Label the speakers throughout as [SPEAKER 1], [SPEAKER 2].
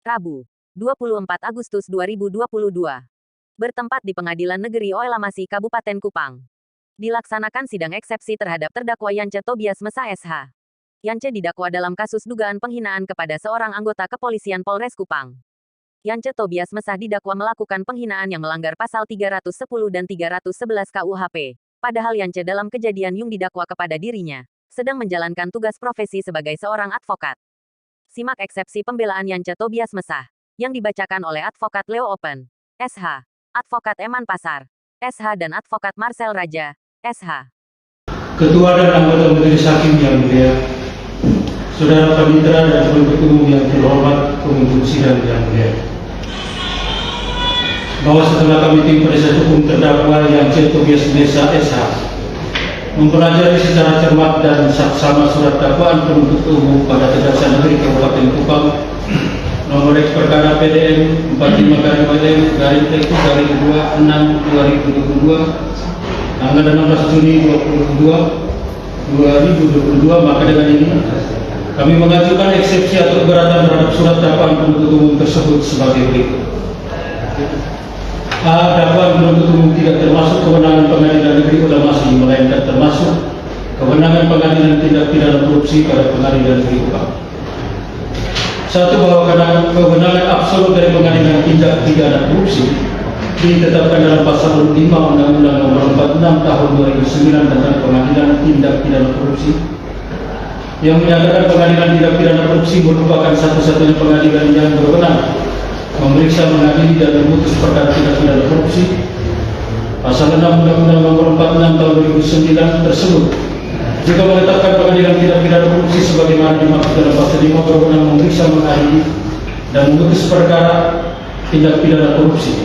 [SPEAKER 1] Rabu, 24 Agustus 2022. Bertempat di Pengadilan Negeri Oelamasi Kabupaten Kupang. Dilaksanakan sidang eksepsi terhadap terdakwa Yance Tobias Mesa SH. Yance didakwa dalam kasus dugaan penghinaan kepada seorang anggota kepolisian Polres Kupang. Yance Tobias Mesa didakwa melakukan penghinaan yang melanggar pasal 310 dan 311 KUHP. Padahal Yance dalam kejadian yang didakwa kepada dirinya, sedang menjalankan tugas profesi sebagai seorang advokat. Simak eksepsi pembelaan Yance Tobias Mesa, yang dibacakan oleh Advokat Leo Open, SH, Advokat Eman Pasar, SH dan Advokat Marcel Raja, SH.
[SPEAKER 2] Ketua dan anggota Majelis Hakim yang mulia, Saudara Panitera dan penuntut umum yang terhormat, pengunjung sidang yang mulia. Bahwa setelah kami tim penasihat hukum terdakwa Yance Tobias Mesa SH mempelajari secara cermat dan saksama surat dakwaan penuntut umum pada Kejaksaan Negeri Kabupaten Kupang nomor X perkara PDN 45-2/26/2022 tanggal 16 Juni 2022, maka dengan ini kami mengajukan eksepsi atau keberatan terhadap surat dakwaan penuntut umum tersebut sebagai berikut. A. Dakwaan penuntut umum tidak termasuk kewenangan Pengadilan Negeri Oelamasi, melainkan termasuk kewenangan Pengadilan Tindak Pidana Korupsi pada Pengadilan Negeri Kupang. Satu, bahwa kewenangan absolut dari Pengadilan Tindak Pidana Korupsi ditetapkan dalam pasal 5 Undang-Undang Nomor 46 Tahun 2009 tentang Pengadilan Tindak Pidana Korupsi, yang menyatakan Pengadilan Tindak Pidana Korupsi merupakan satu-satunya pengadilan yang berwenang memeriksa, mengadili, dan memutus perkara tindak pidana korupsi. Pasal 6 Undang-Undang Nomor 46 Tahun 2009 tersebut juga menetapkan Pengadilan Tindak Pidana Korupsi sebagaimana dimaksud dalam pasal 5 berwenang memeriksa, mengadili, dan memutus perkara tindak pidana korupsi.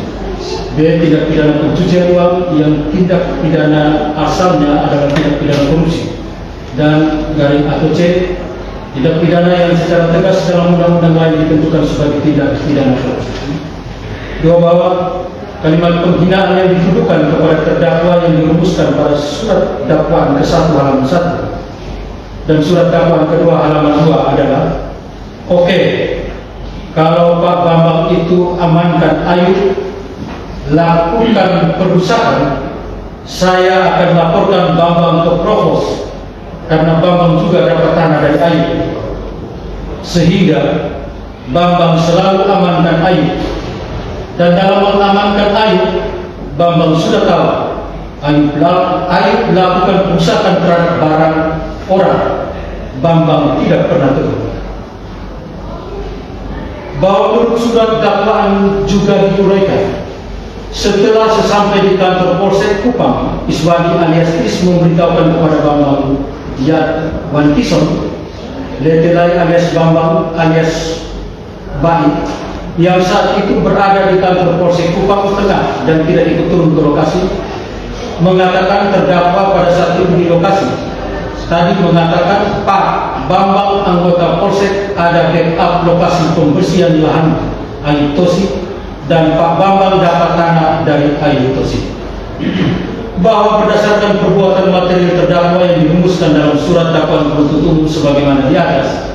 [SPEAKER 2] B. Tindak pidana pencucian uang yang tindak pidana asalnya adalah tindak pidana korupsi. Dan garing atau C. Tindak pidana yang secara tegas dalam undang-undang lain ditentukan sebagai tindak pidana korupsi. Dua, bahwa kalimat penghinaan yang dituduhkan kepada terdakwa yang dirumuskan pada surat dakwaan ke-1 halaman 1 dan surat dakwaan kedua halaman 2 adalah: oke, kalau Pak Bambang itu amankan Ayu, lakukan perusahaan, saya akan laporkan Bambang ke Provos karena Bambang juga dapat tanah dari Ayu, sehingga Bambang selalu amankan Ayu. Dan dalam mengamankan Ayu, Bambang sudah tahu Ayu melakukan perusahaan terhadap barang orang. Bambang tidak pernah tegur. Bahwa menurut surat dakwaan juga diuraikan, setelah sesampai di kantor Polsek Kupang, Iswadi alias Is memberitahukan kepada Bambang Yat Wankison, Letelai alias Bambang alias Baik, yang saat itu berada di kantor Polsek Kupang Tengah dan tidak ikut turun ke lokasi, mengatakan terdakwa pada saat itu di lokasi tadi mengatakan Pak Bambang anggota Polsek ada backup lokasi pembersihan lahan Ayutosi dan Pak Bambang dapat tanah dari Ayutosi. Bahwa berdasarkan perbuatan material terdakwa yang dirumuskan dalam surat dakwaan penuntut umum sebagaimana di atas,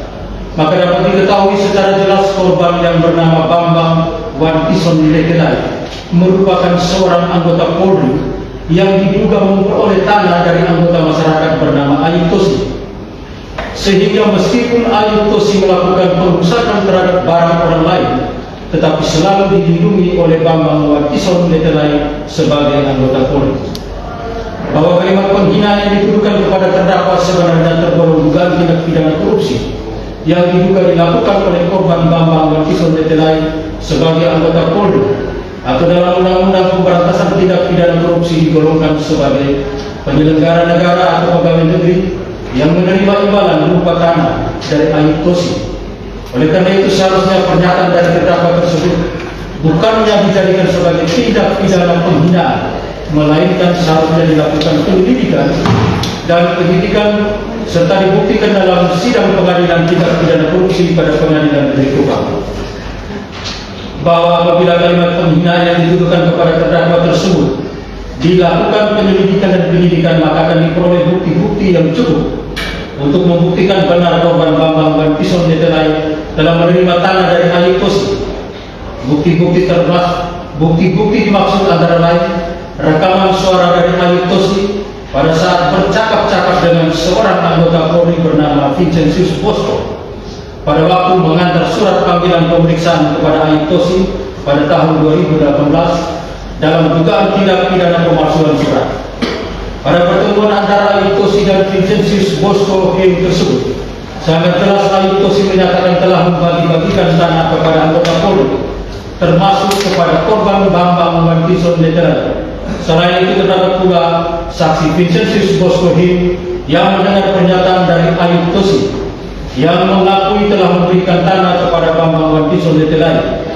[SPEAKER 2] maka dapat diketahui secara jelas korban yang bernama Bambang Wankison Letelai merupakan seorang anggota Polri yang diduga memperoleh tanah dari anggota masyarakat bernama Ayutosi, sehingga meskipun Ayutosi melakukan perusakan terhadap barang orang lain, tetapi selalu dilindungi oleh Bambang Wankison Letelai sebagai anggota Polri. Bahwa kalimat penghinaan yang dituduhkan kepada terdakwa sebenarnya tergolong dugaan tindak pidana korupsi yang diduga dilakukan oleh korban Bambang Wankison Letelai sebagai anggota Polri, atau dalam Undang-Undang Pemberantasan Tindak Pidana Korupsi digolongkan sebagai penyelenggara negara atau pegawai negeri yang menerima imbalan berupa tanah dari Ayutosi. Oleh karena itu seharusnya pernyataan dari terdakwa tersebut bukannya dijadikan sebagai tindak pidana penghinaan, melainkan seharusnya dilakukan penyelidikan dan penyidikan serta dibuktikan dalam sidang pengadilan tindak pidana korupsi pada Pengadilan Negeri Kupang. Bahwa apabila kalimat penghinaan yang dituduhkan kepada terdakwa tersebut dilakukan penyelidikan dan penyidikan, maka akan diperoleh bukti-bukti yang cukup untuk membuktikan benar korban Bambang Wankison Letelai telah menerima tanah dari Ayutosi. Bukti-bukti dimaksud antara lain rekaman suara dari Ayutosi pada saat bercakap-cakap dengan seorang anggota Polri bernama Vincentius Bosco pada waktu mengantar surat panggilan pemeriksaan kepada Ayutosi pada tahun 2018 dalam dugaan tindak pidana pemalsuan surat. Pada pertemuan antara Ayutosi dan Vincentius Bosco tersebut, sangat jelas Ayutosi menyatakan telah membagi-bagikan tanah kepada anggota Polri, termasuk kepada korban Bambang Wantison Leterai. Selain itu terdapat pula saksi Vincentius Bosco yang mendengar pernyataan dari Ayutosi yang mengakui telah memberikan tanah kepada Bambang Wantison Leterai.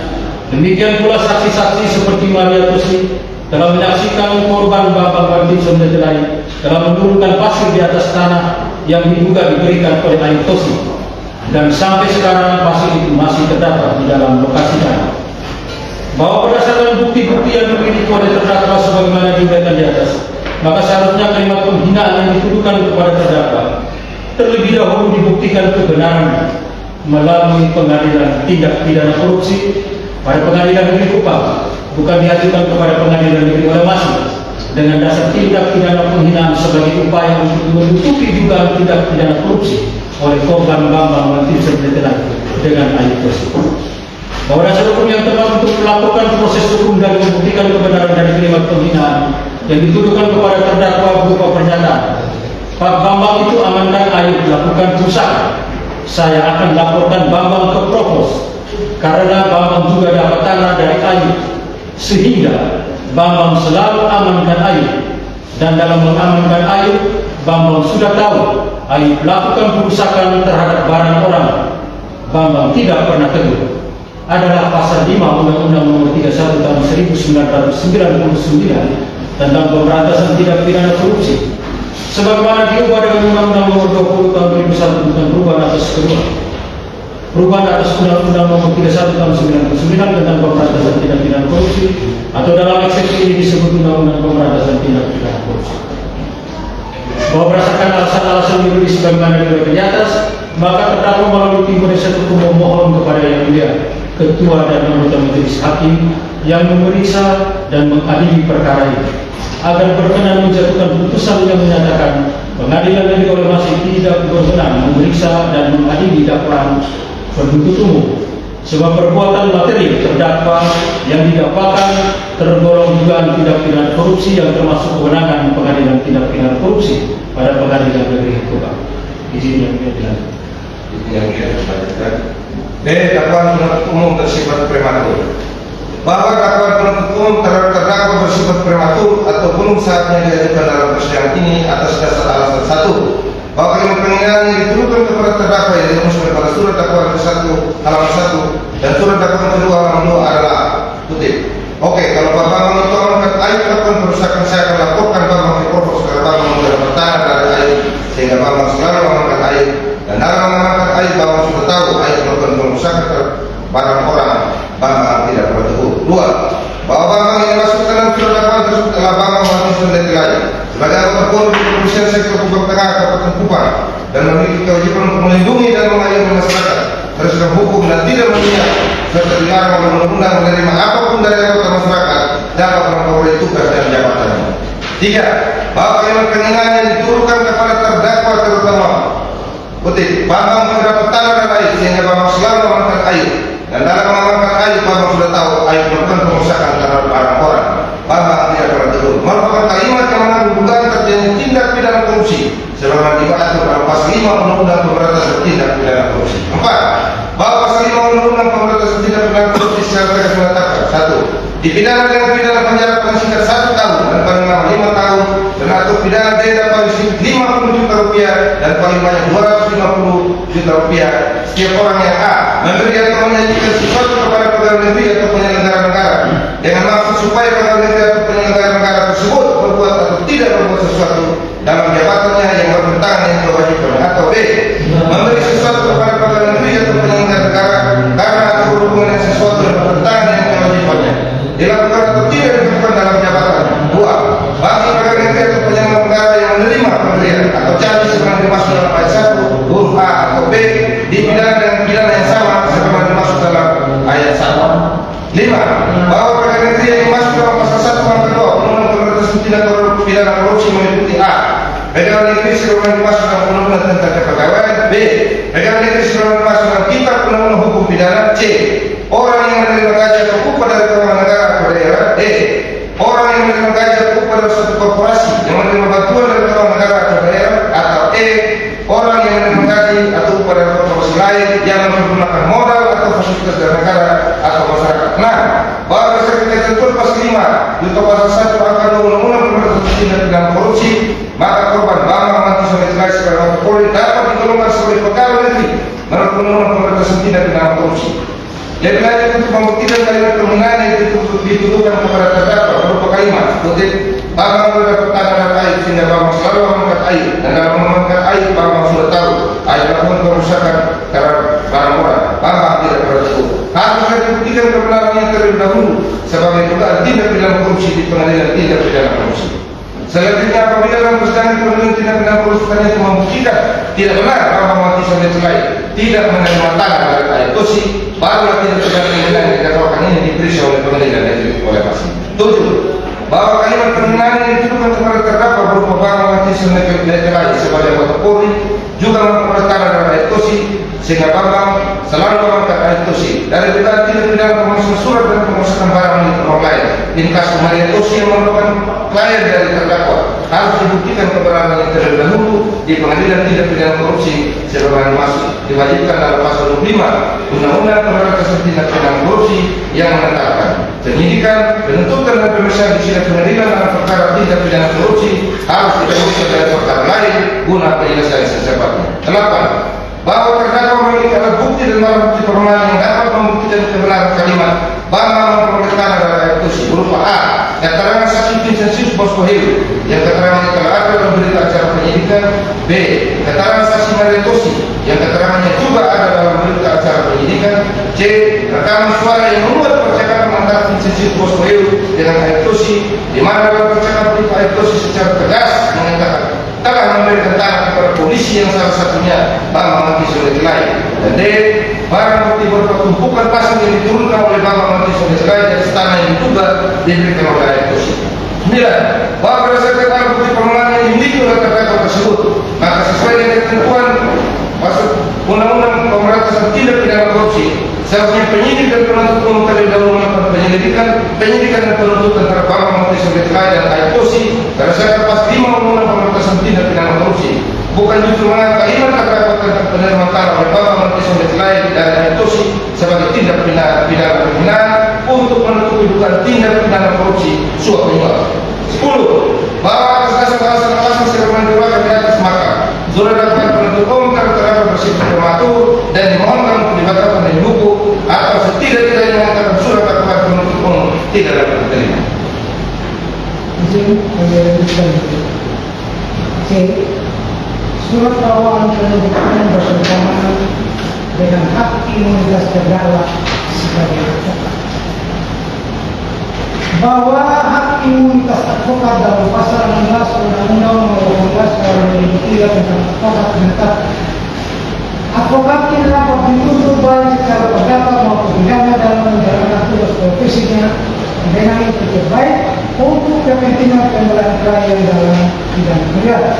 [SPEAKER 2] Demikian pula saksi-saksi seperti Maria Tosi telah menyaksikan korban Bambang Wantison Leterai telah menurunkan pasir di atas tanah yang diduga diberikan oleh Ayutosi, dan sampai sekarang pasir itu masih terdapat di dalam lokasi tanah. Bahwa berdasarkan bukti-bukti yang dimiliki oleh terdakwa sebagaimana diuraikan di atas, maka seharusnya kalimat penghinaan yang dituduhkan kepada terdakwa terlebih dahulu dibuktikan kebenarannya melalui pengadilan tindak pidana korupsi pada Pengadilan Negeri Kupang, bukan diajukan kepada Pengadilan Negeri Olemasi dengan dasar tindak pidana penghinaan sebagai upaya untuk menutupi dugaan tindak pidana korupsi oleh korban Bambang Wantison Leterai dengan Ayutosi. Bahwa dasar hukum yang tepat untuk melakukan proses hukum dan membuktikan kebenaran dari kalimat penghinaan yang dituduhkan kepada terdakwa berupa pernyataan, Pak Bambang itu amankan Ayu lakukan perusahaan, saya akan laporkan Bambang ke Provos karena Bambang juga dapat tanah dari Ayu, sehingga Bambang selalu amankan Ayu, dan dalam mengamankan Ayu, Bambang sudah tahu Ayu melakukan perusahaan terhadap barang orang. Bambang tidak pernah tegur. Adalah pasal 5 Undang-Undang Nomor 31 Tahun 1999 tentang pemberantasan tindak pidana korupsi, sebagaimana diubah dengan Undang-Undang Nomor 20 Tahun 2001 tentang perubahan atas Undang-Undang Nomor 31 Tahun 1999 tentang pemberantasan tindak pidana korupsi, atau dalam eksepsi ini disebut Undang-Undang Pemberantasan Tindak Pidana Korupsi. Bahwa berdasarkan alasan-alasan yuridis sebagaimana diuraikan di atas, maka terdakwa melalui tim penasihat hukum memohon kepada Yang Mulia Ketua dan anggota Majelis Hakim yang memeriksa dan mengadili perkara ini agar berkenan menjatuhkan putusan yang menyatakan Pengadilan Negeri Olemasi tidak berwenang memeriksa dan mengadili dakwaan penuntut umum, sebab perbuatan materi terdakwa yang didakwakan tergolong dugaan tindak pidana korupsi yang termasuk kewenangan Pengadilan Tindak Pidana Korupsi pada Pengadilan Negeri Kupang. Izin yang dilanjutkan.
[SPEAKER 3] Dakwaan penuntut umum bersifat prematur. Bahwa dakwaan penuntut umum terhadap terdakwa bersifat prematur atau belum saatnya diajukan dalam persidangan ini atas dasar alasan satu, bahwa kalimat penghinaan yang dituduhkan kepada terdakwa yang dirumuskan pada surat dakwaan ke-1 halaman 1 dan surat dakwaan kedua halaman 2 adalah kutip. Oke, kalau Pak Bambang itu amankan Ayu melakukan perusahaan, saya akan laporkan Bambang ke Provos karena Bambang sudah bertanah dari Ayu, sehingga Bambang selalu amankan Ayu, dan dalam mengamankan Ayu Bambang sudah tahu Ayu melakukan perusahaan terhadap barang orang. Bambang tidak pernah tegur. Dua, bahwa Bambang yang dimasukkan dalam surat dakwaan tersebut adalah Bambang Wantison Leterai sebagai anggota Polri di Kepolisian Sektor Kupang Tengah Kabupaten Kupang dan memiliki kewajiban untuk melindungi dan mengayomi masyarakat berdasarkan hukum dan tidak memihak serta dilarang oleh undang-undang menerima apapun dari anggota masyarakat dapat memperoleh tugas dan jabatannya. Tiga, bahwa kalimat penghinaan yang dituduhkan kepada terdakwa terutama kutip Bambang terdapat tanah dan Ayu sehingga Bambang selalu mengamankan Ayu, dan dalam mengamankan Ayu Bambang sudah tahu Ayu melakukan pengusahaan terhadap barang orang. Bambang tidak pernah tegur. Merupakan kalimat yang mengandung dugaan terjadi tindak pidana korupsi sebagaimana diatur dalam pasal 5 Undang-Undang Pemberantasan Tindak Pidana Korupsi. 4. Bahwa pasal 5 Undang-Undang Pemberantasan Tindak Pidana Korupsi secara tegas mengatakan 1. Dipidana dengan pidana penjara paling singkat 1 tahun dan paling lama 5 tahun, dan atau pidana denda paling sedikit 50 juta rupiah dan paling banyak 250 juta rupiah setiap orang yang a. memberi atau menyajikan sesuatu kepada pegawai negeri atau penyelenggara negara dengan maksud supaya pegawai negeri atau penyelenggara negara tersebut berbuat atau tidak berbuat sesuatu dalam jabatannya yang bertentangan dengan kewajiban, atau b. memberi sesuatu kepada pegawai negeri atau penyelenggara negara karena atau berhubungan dengan sesuatu yang bertentangan dengan kewajibannya dilakukan atau tidak dilakukan dalam jabatannya. 2. Bagi pegawai negeri atau penyelenggara negara yang menerima pemberian atau janji sebagaimana dimaksud dalam ayat 1 huruf a atau b dipidana dengan pidana yang sama 5. Bahwa perkara negeri yang masuk dalam pasal 1 angka 2 Undang-Undang Pemberantasan Tindak Pidana Korupsi meliputi A. Pegawai negeri sebagaimana dimaksud dalam Undang-Undang tentang Kepegawaian. B. Pegawai negeri sebagaimana dimaksud dalam Kitab Undang-Undang Hukum Pidana. C. Orang yang menerima gaji atau upah dari keuangan negara atau daerah. D. Orang yang menerima gaji atau upah dari suatu korporasi yang menerima bantuan dari keuangan negara atau daerah. Atau E. Orang yang menerima gaji atau upah dari korporasi lain yang mempergunakan modal atau fasilitas dari negara atau masyarakat. Nah, bahwa berdasarkan ketentuan pasal 5 junto pasal 1 angka 2 Undang-Undang Pemberantasan Tindak Pidana Korupsi, maka korban Bambang Mati Soekarno sebagai Kapolri dapat digolongkan sebagai pegawai negeri menurut Undang-Undang Pemberantasan Tindak Pidana Korupsi. Lebih lanjut untuk membuktikan kalimat penghinaan yang dituduhkan kepada terdakwa berupa kalimat kutip Bambang mendapat tanah dan air sehingga Bambang selalu mengangkat air dan dalam mengangkat air Bambang sudah tahu air melakukan kerusakan terhadap barang orang. Bambang tidak pernah cukup. Harusnya dibuktikan kebenarannya terlebih dahulu sebagai dugaan tindak pidana korupsi di pengadilan tindak pidana korupsi. Selanjutnya apabila dalam persidangan pengadilan tindak pidana korupsi itu membuktikan tidak benar Bambang Mati Soekarno tidak menerima tanah dari air tosi, barulah tindak pidana penghinaan yang didakwakan ini diperiksa oleh pengadilan negeri oleh Masih. 7. Bahwa kalimat penghinaan yang dituduhkan kepada terdakwa berupa Bambang Mati Soekarno sebagai anggota Polri juga memperoleh tanah dari air tosi sehingga Bambang selalu mengangkat air tosi dari dugaan tindak pidana pemalsuan surat dan pemalsuan barang milik orang lain. In kasus Maria Tosi yang merupakan klien dari terdakwa harus dibuktikan kebenarannya terlebih dahulu di pengadilan tindak pidana korupsi sebagaimana masuk diwajibkan dalam pasal 25 Undang-Undang Pemberantasan Tindak Pidana Korupsi yang menetapkan penyidikan, penuntutan dan pemeriksaan di sidang pengadilan dalam perkara tindak pidana korupsi harus diteruskan dari perkara lain guna penyelesaian secepatnya. 8. Bahwa terdakwa memiliki alat bukti dan barang bukti permulaan yang dapat membuktikan kebenaran kalimat Bambang memperoleh tanah dari air tosi berupa A. Keterangan saksi Vincenzius Bosco Heru yang keterangannya telah ada dalam berita acara penyidikan. B. Keterangan saksi Maria Tosi yang keterangannya juga ada dalam berita acara penyidikan. C. Rekaman suara yang memuat percakapan antara Vincenzius Bosco Heru dengan air tosi di mana dalam percakapan berita air tosi secara tegas mengatakan telah memberikan tanah kepada polisi yang salah satunya Bambang Mati Soekarno. Dan D. Barang bukti berupa tumpukan pasang yang diturunkan oleh Bambang Mati Soekarno dari tanah yang diduga diberikan oleh air tosi. 9. Bahwa berdasarkan alat bukti permulaan yang dimiliki oleh terdakwa tersebut, maka sesuai dengan ketentuan pasal Undang-Undang Pemberantasan Tindak Pidana Korupsi, seharusnya penyidik dan penuntut umum terlebih dahulu melakukan penyidikan dan penuntutan terhadap Bambang Mati Soekarno dan air tosi berdasarkan pasal 5 Undang-Undang Pemberantasan Tindak Pidana Korupsi, bukan justru mengangkat kalimat terdakwa tentang penerimaan tanah oleh Bambang Mati Soekarno dan air tosi sebagai tindak pidana penghinaan untuk menutupi dugaan tindak pidana korupsi suap menyuap. 10. Bahwa atas dasar alasan sebagaimana diriwayatkan di atas maka sudah dapat penuntut umum terdakwa bersifat prematur dan dimohonkan untuk dibatalkan dari buku atau setidak-tidaknya mengatakan surat dakwaan penuntut umum tidak dapat diterima.
[SPEAKER 4] C. Surat dakwaan penuntut umum bertentangan dengan hak imunitas terdakwa sebagai advokat. Bahwa hak imunitas advokat dalam pasal 16 Undang-Undang Nomor 18 Tahun 2003 tentang advokat menetapkan advokat tidak dapat dituntut baik secara perdata maupun pidana dalam menjalankan tugas profesinya dengan etiket baik untuk kepentingan pembelaan klien dalam bidang negara.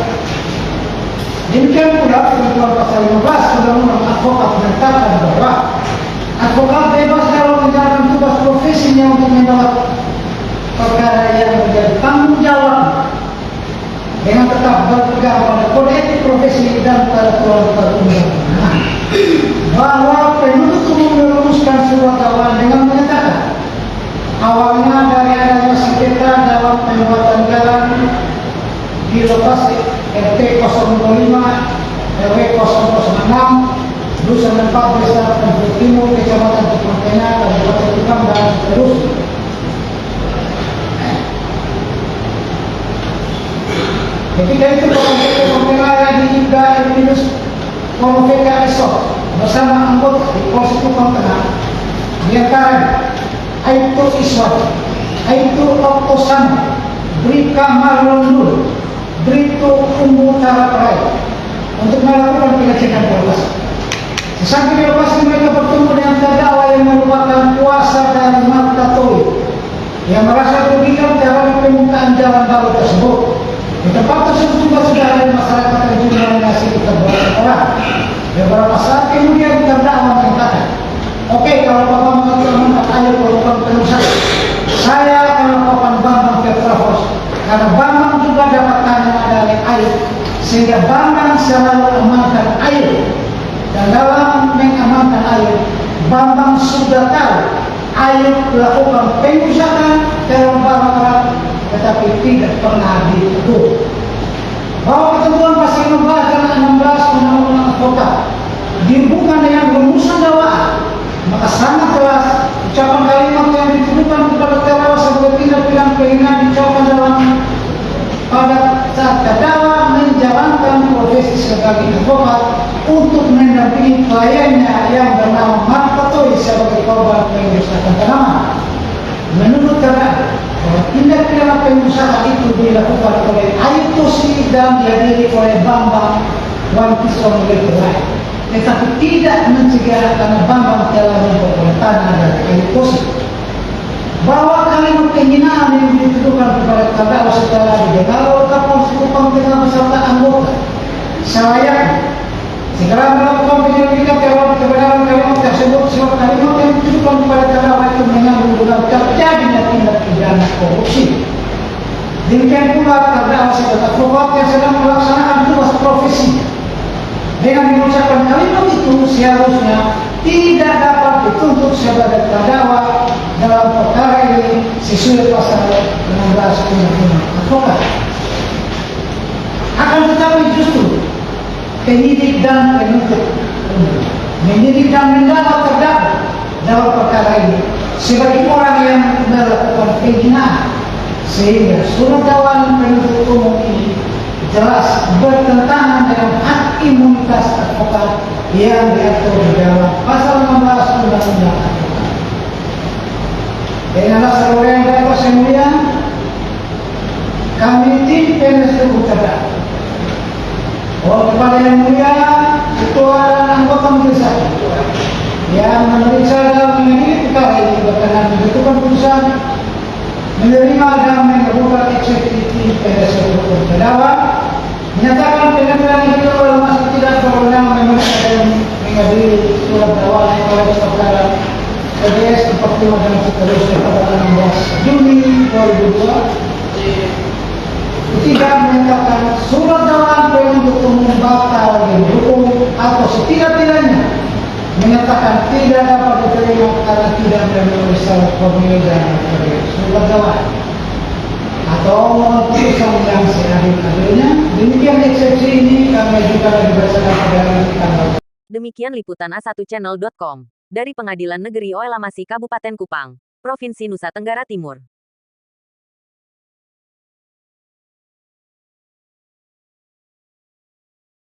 [SPEAKER 4] Demikian pula ketentuan pasal 15 Undang-Undang Advokat menetapkan bahwa advokat bebas dalam menjalankan tugas profesinya untuk mendapat perkara yang menjadi tanggung jawab dengan tetap berpegang pada kode etik profesi dan peraturan perundang-undangan. Bahwa penuntut umum merumuskan surat dakwaan dengan menyatakan awalnya dari adanya sengketa dalam pembuatan jalan di lokasi RT 025 RW 006 Dusun 4 Desa Tempur Timur Kecamatan Cipancena Kabupaten Kupang dan seterusnya. Ketika itu pembela diduga minus Polveka esok bersama anggota di Polsek Kupang Tengah di antara Aibtu Iswat, Aibtu Oktosan, Bribka Marlonul, Bribtu Umbu Taraparai untuk melakukan pengecekan berkas. Sesamping di lokasi mereka bertemu dengan terdakwa yang merupakan kuasa dari yang merasa dirugikan karena permintaan jalan baru tersebut. Di tempat tersebut juga sudah ada masyarakat yang juga mengasih kita orang. Beberapa saat kemudian terdakwa mengatakan, oke, kalau Bapak mengatakan ayo melakukan penulisan, saya akan melakukan Bambang ke Trafos, karena Bambang juga dapat tangan dari air, sehingga Bambang selalu amankan air. Dan dalam mengamankan air, Bambang sudah tahu air melakukan pengusahaan dalam barang-barang, tetapi tidak pernah ditutup. Bahwa ketentuan pasal 15 dan 16 Undang-Undang Advokat dihubungkan dengan rumusan dakwaan, maka sangat jelas ucapan kalimat yang ditujukan kepada terdakwa sebagai tindak pidana penghinaan diucapkan dalam pada saat terdakwa menjalankan profesi sebagai advokat untuk mendampingi kliennya yang bernama Mark Patoi sebagai korban pengusahaan tanaman. Menurut terdakwa, bahwa tindak pidana pengusaha itu dilakukan oleh Aibtosi dan dihadiri oleh Bambang Wankison Letuai, tetapi tidak mencegah karena Bambang telah memperoleh tanah dari Aibtosi. Bahwa kalimat penghinaan yang ditujukan kepada terdakwa setelah didengar oleh Kapolres Kupang dengan beserta anggota, selayaknya segera melakukan penyelidikan terhadap kebenaran kalimat tersebut, sebab kalimat yang ditujukan kepada terdakwa itu mengandung dugaan terjadinya tindak pidana korupsi. Demikian pula terdakwa sebagai advokat yang sedang melaksanakan tugas profesi. Dengan mengucapkan kalimat itu seharusnya tidak dapat dituntut sebagai terdakwa dalam perkara ini sesuai pasal 16 Undang-Undang Advokat. Akan tetapi justru penyidik dan penuntut menyidik dan mendakwa terdakwa dalam perkara ini sebagai orang yang melakukan penghinaan, sehingga surat dakwaan penuntut umum ini jelas bertentangan dengan hak imunitas advokat yang diatur di dalam pasal 16 Undang-Undang Advokat. Dengan dasar yang dapat saya muliakan, kami tim penuntut terdakwa kepada yang mulia ketua dan anggota majelis hakim yang memeriksa dalam mengenai perkara ini berkenan menentukan putusan menerima dan mengabulkan eksekutif penuntut terdakwa, menyatakan pengadilan itu masih tidak berwenang memeriksa dan mengadili surat dakwaan oleh perkara PDS 45 dan seterusnya pada 16 Juni 2002. Ketiga, menyatakan surat dakwaan penuntut umum batal didukung atau setidak-tidaknya menyatakan tidak dapat diterima karena tidak memenuhi syarat formil dan surat dakwaan atau putusan yang seadil-adilnya. Demikian eksepsi ini kami juga dibacakan pada tanggal.
[SPEAKER 1] Demikian liputan A1channel.com dari Pengadilan Negeri Oelamasi Kabupaten Kupang, Provinsi Nusa Tenggara Timur.